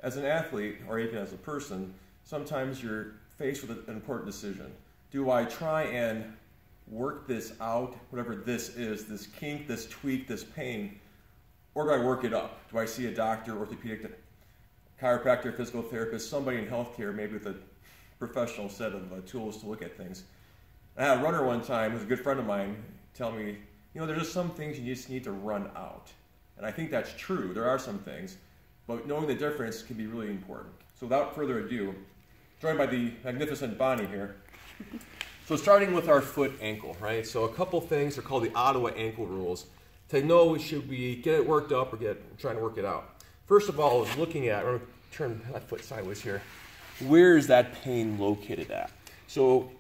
as an athlete, or even as a person, sometimes you're faced with an important decision. Do I try and work this out, whatever this is, this kink, this tweak, this pain, or do I work it up? Do I see a doctor, orthopedic, chiropractor, physical therapist, somebody in healthcare, maybe with a professional set of tools to look at things? I had a runner one time, who's a good friend of mine, tell me, you know, there's just some things you just need to run out. And I think that's true. There are some things, but knowing the difference can be really important. So without further ado, joined by the magnificent Bonnie here. So starting with our foot ankle, right? So a couple things are called the Ottawa ankle rules to know should we get it worked up or trying to work it out. First of all, I was looking at, I'm going to turn that foot sideways here. Where is that pain located at? So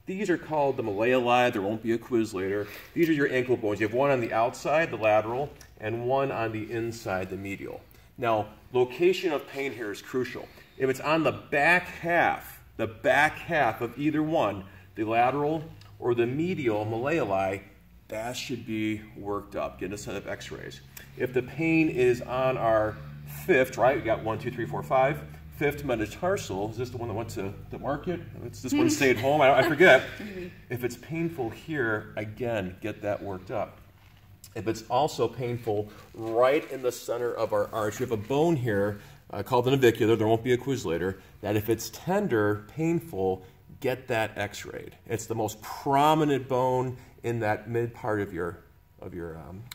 these are called the malleoli. There won't be a quiz later. These are your ankle bones. You have one on the outside, the lateral, and one on the inside, the medial. Now, location of pain here is crucial. If it's on the back half of either one, the lateral or the medial malleoli, that should be worked up. Get a set of x-rays. If the pain is on our fifth, right, we got 1, 2, 3, 4, 5, fifth metatarsal, is this the one that went to the market? It's this one stayed home, I forget. If it's painful here, again, get that worked up. If it's also painful right in the center of our arch, we have a bone here called the navicular, there won't be a quiz later, that if it's tender, painful, get that x-rayed. It's the most prominent bone in that mid part of your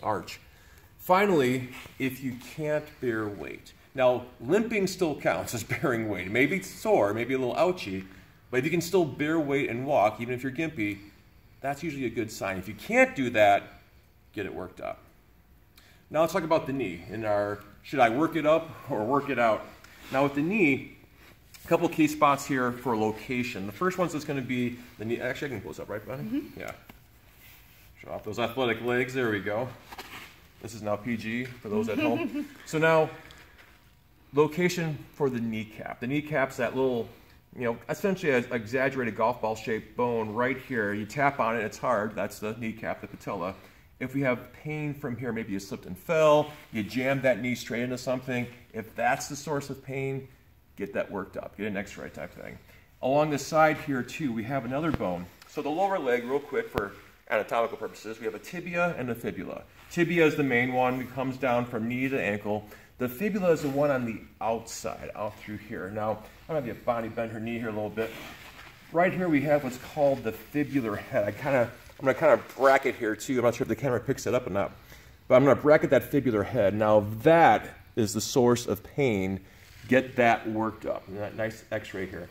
arch. Finally, if you can't bear weight. Now, limping still counts as bearing weight. It may be sore, maybe a little ouchy, but if you can still bear weight and walk, even if you're gimpy, that's usually a good sign. If you can't do that, get it worked up. Now let's talk about the knee. In our, should I work it up or work it out? Now with the knee, a couple key spots here for location. The first one's just going to be the knee. Actually, I can close up, right, Bonnie? Mm-hmm. Yeah. Show off those athletic legs. There we go. This is now PG for those at home. So now, location for the kneecap. The kneecap's that little, you know, essentially an exaggerated golf ball shaped bone right here. You tap on it, it's hard. That's the kneecap, the patella. If we have pain from here, maybe you slipped and fell, you jammed that knee straight into something. If that's the source of pain, get that worked up. Get an x-ray type thing. Along the side here too, we have another bone. So the lower leg, real quick for anatomical purposes, we have a tibia and a fibula. Tibia is the main one. It comes down from knee to ankle. The fibula is the one on the outside, out through here. Now, I'm going to have Bonnie bend her knee here a little bit. Right here we have what's called the fibular head. I'm going to kind of bracket here too. I'm not sure if the camera picks it up or not. But I'm going to bracket that fibular head. Now that is the source of pain. Get that worked up. That nice x-ray here.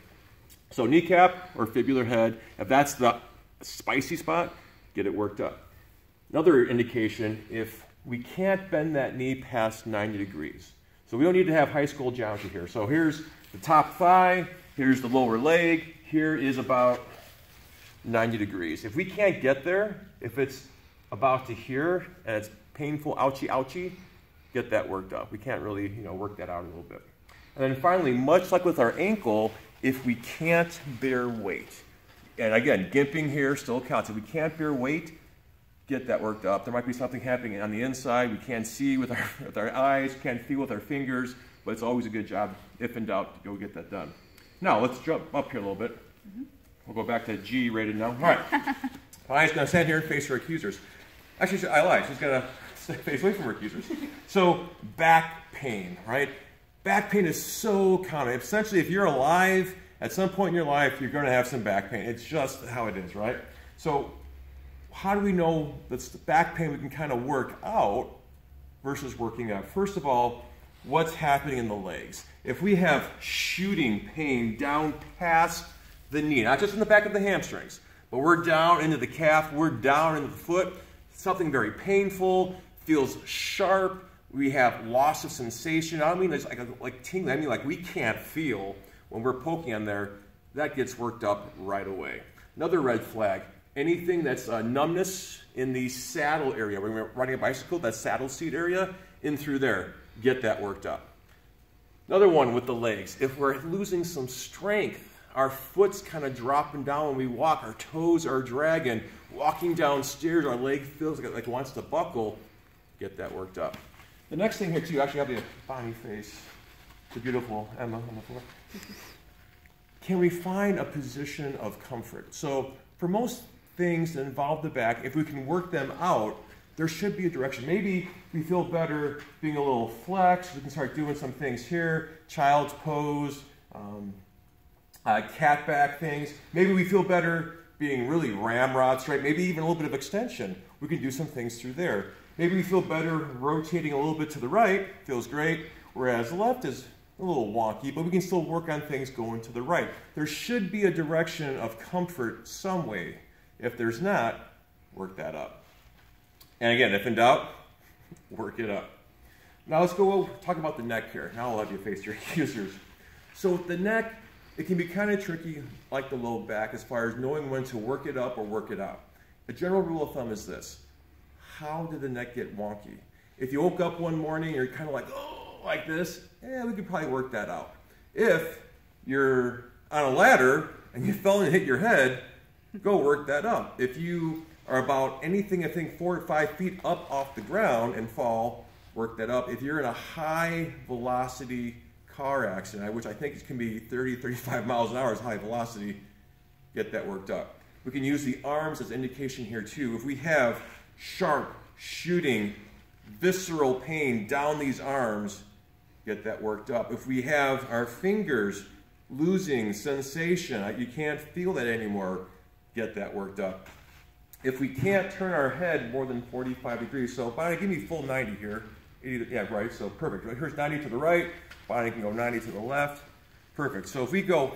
So kneecap or fibular head, if that's the spicy spot, get it worked up. Another indication, if we can't bend that knee past 90 degrees. So we don't need to have high school geometry here. So here's the top thigh, here's the lower leg, here is about 90 degrees. If we can't get there, if it's about to here and it's painful, ouchy, ouchy, get that worked up. We can't really, work that out a little bit. And then finally, much like with our ankle, if we can't bear weight, and again, gimping here still counts. If we can't bear weight, get that worked up. There might be something happening on the inside. We can't see with our eyes, can't feel with our fingers, but it's always a good job, if in doubt, to go get that done. Now, let's jump up here a little bit. Mm-hmm. We'll go back to G rated now. All right. Bonnie's going to stand here and face her accusers. Actually, I lied. She's going to face away from her accusers. So, back pain, right? Back pain is so common. Essentially, if you're alive, at some point in your life, you're going to have some back pain. It's just how it is, right? So, how do we know that's the back pain we can kind of work out versus working up? First of all, what's happening in the legs? If we have shooting pain down past the knee, not just in the back of the hamstrings, but we're down into the calf, we're down into the foot, something very painful, feels sharp, we have loss of sensation. I don't mean it's like tingling, I mean like we can't feel when we're poking on there, that gets worked up right away. Another red flag, anything that's numbness in the saddle area, when we're riding a bicycle, that saddle seat area, in through there, get that worked up. Another one with the legs, if we're losing some strength, our foot's kind of dropping down when we walk, our toes are dragging, walking downstairs, our leg feels like it wants to buckle, get that worked up. The next thing here too, actually have the Bonnie face the beautiful Emma on the floor. Can we find a position of comfort? So for most things that involve the back, if we can work them out, there should be a direction. Maybe we feel better being a little flex. We can start doing some things here, child's pose, cat back things. Maybe we feel better being really ramrod straight, maybe even a little bit of extension. We can do some things through there. Maybe we feel better rotating a little bit to the right, feels great, whereas the left is a little wonky, but we can still work on things going to the right. There should be a direction of comfort some way. If there's not, work that up. And again, if in doubt, work it up. Now let's go talk about the neck here. Now I'll let you face your users. So with the neck, it can be kind of tricky, like the low back, as far as knowing when to work it up or work it out. A general rule of thumb is this: how did the neck get wonky? If you woke up one morning and you're kind of like, oh, like this, we could probably work that out. If you're on a ladder and you fell and hit your head, go work that up. If you are about anything, I think 4 or 5 feet up off the ground and fall, work that up. If you're in a high velocity car accident, which I think can be 30, 35 miles an hour is high velocity, get that worked up. We can use the arms as indication here too. If we have sharp, shooting, visceral pain down these arms, get that worked up. If we have our fingers losing sensation, you can't feel that anymore, get that worked up. If we can't turn our head more than 45 degrees, so Bonnie, give me full 90 here. 80, yeah, right, so perfect. Here's 90 to the right, Bonnie can go 90 to the left. Perfect. So if we go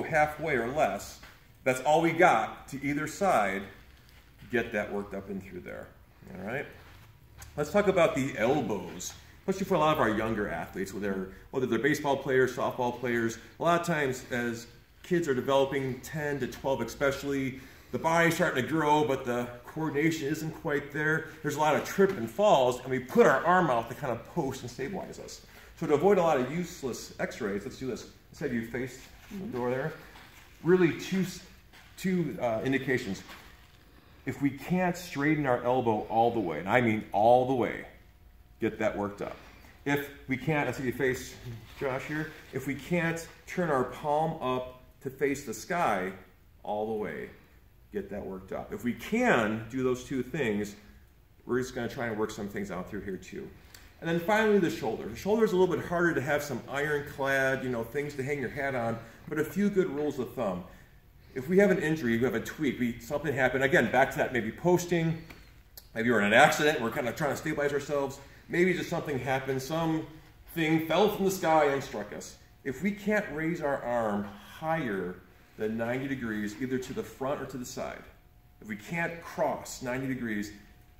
halfway or less, that's all we got to either side, get that worked up and through there. All right? Let's talk about the elbows, especially for a lot of our younger athletes, whether they're baseball players, softball players. A lot of times as kids are developing, 10 to 12 especially, the body's starting to grow, but the coordination isn't quite there. There's a lot of trip and falls, and we put our arm out to kind of post and stabilize us. So to avoid a lot of useless x-rays, let's do this. Instead you face the door there. Really two indications. If we can't straighten our elbow all the way, and I mean all the way, get that worked up. If we can't, I see you face Josh here, if we can't turn our palm up to face the sky all the way, get that worked up. If we can do those two things, we're just going to try and work some things out through here too. And then finally the shoulder. The shoulder is a little bit harder to have some ironclad, things to hang your hat on, but a few good rules of thumb. If we have an injury, we have a tweak, something happened, again, back to that maybe posting, maybe we're in an accident, we're kind of trying to stabilize ourselves, maybe just something happened, something fell from the sky and struck us. If we can't raise our arm higher than 90 degrees, either to the front or to the side, if we can't cross 90 degrees,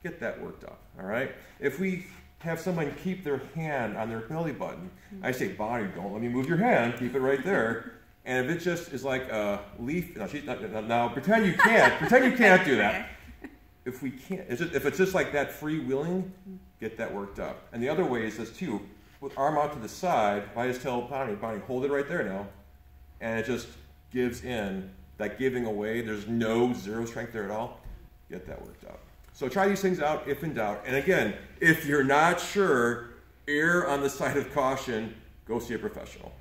get that worked up, all right? If we have someone keep their hand on their belly button, I say, Bonnie, don't let me move your hand, keep it right there. And if it just is like a leaf, now pretend you can't do that. If we can't, if it's just like that freewheeling, get that worked up. And the other way is this too, with arm out to the side, I just tell Bonnie, hold it right there now, and it just gives in, that giving away, there's no zero strength there at all, get that worked up. So try these things out if in doubt. And again, if you're not sure, err on the side of caution, go see a professional.